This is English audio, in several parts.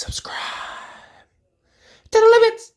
subscribe to the limits.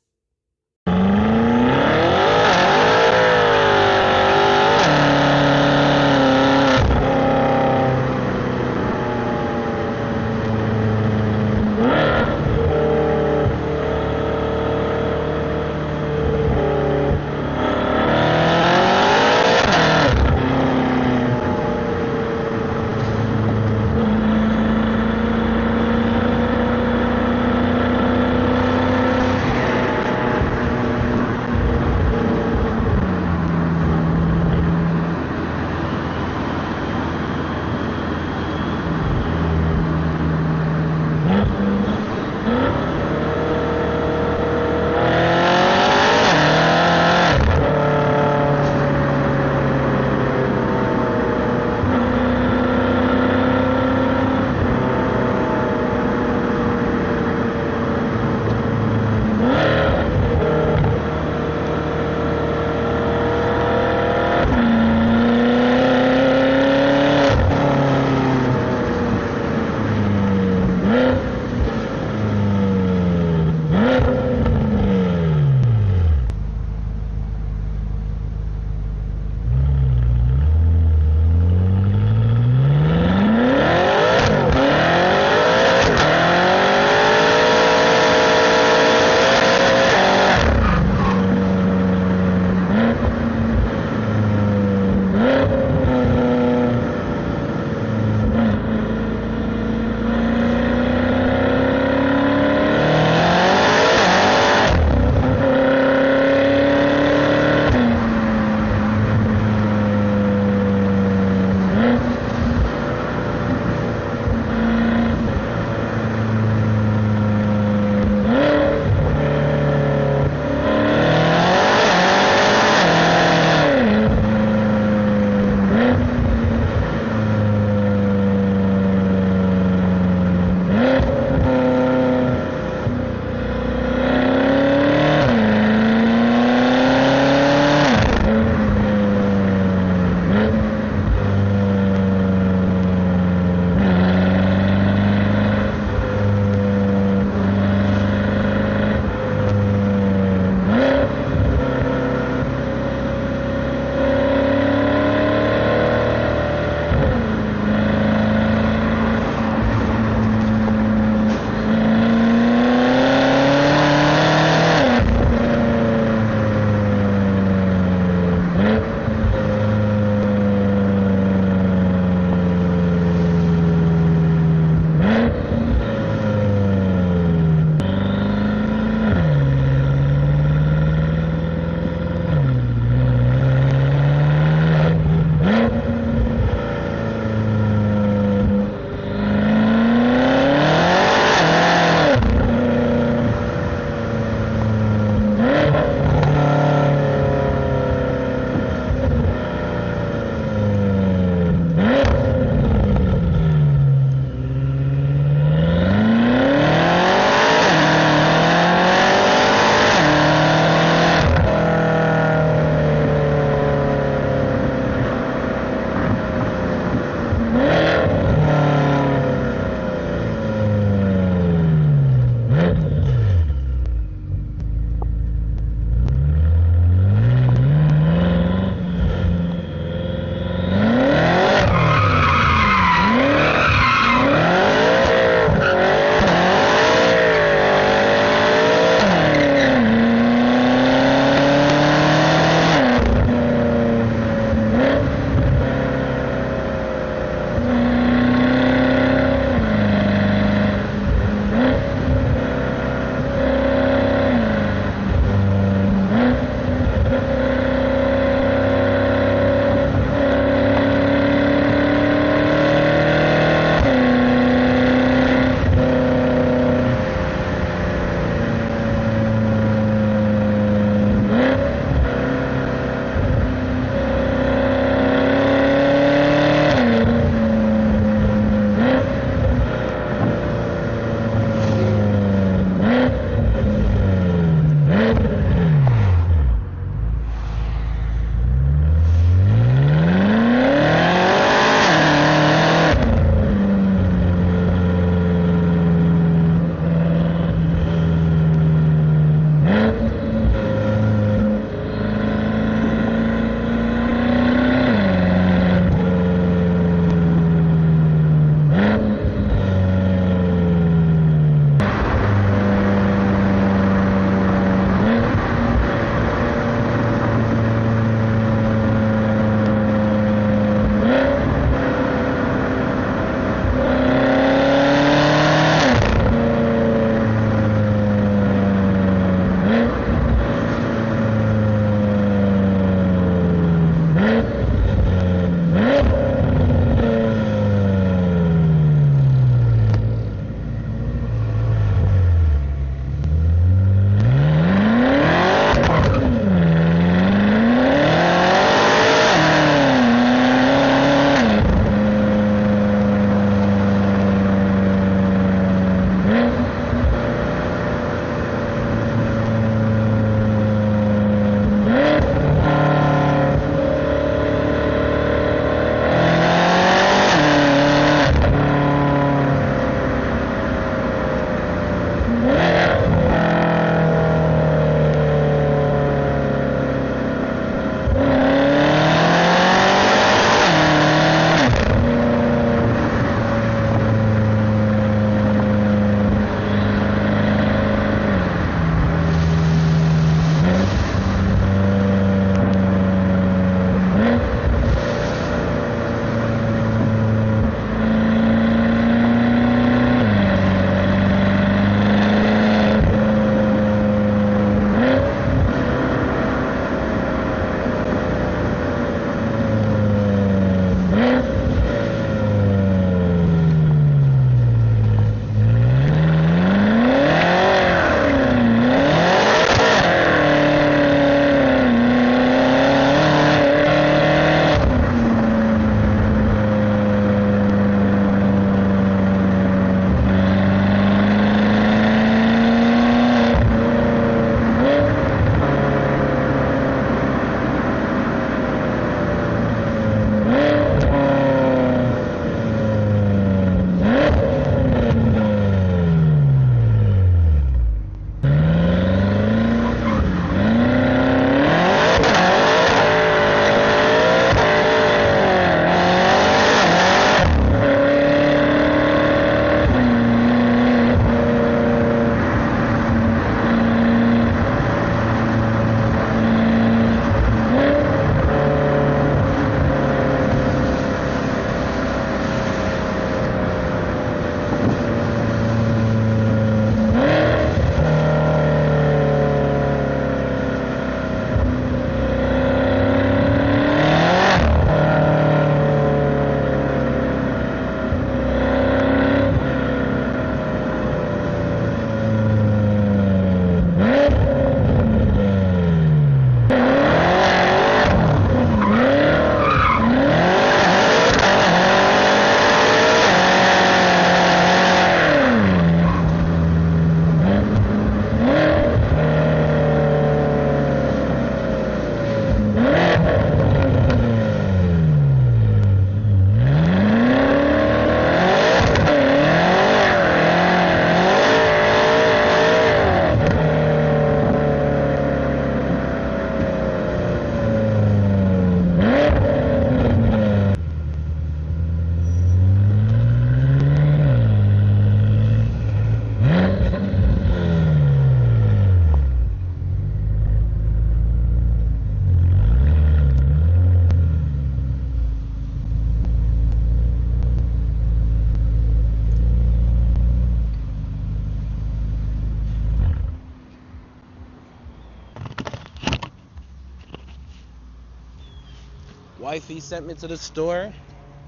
Wifey sent me to the store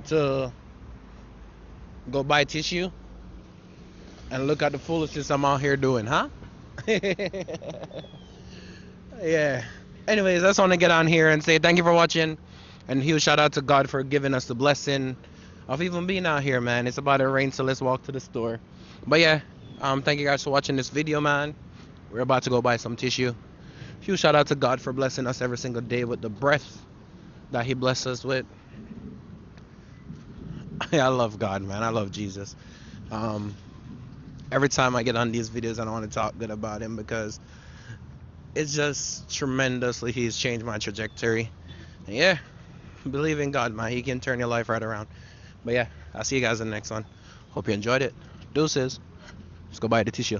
to go buy tissue, and look at the foolishness I'm out here doing, huh? Yeah. Anyways, I just want to get on here and say thank you for watching, and huge shout out to God for giving us the blessing of even being out here, man. It's about to rain, so let's walk to the store. But yeah, thank you guys for watching this video, man. We're about to go buy some tissue. Huge shout out to God for blessing us every single day with the breath that He blessed us with. I love God, man. I love Jesus. Every time I get on these videos, I don't want to talk good about Him because it's just tremendously He's changed my trajectory. And yeah, believe in God, man. He can turn your life right around. But yeah, I'll see you guys in the next one. Hope you enjoyed it. Deuces. Let's go buy the tissue.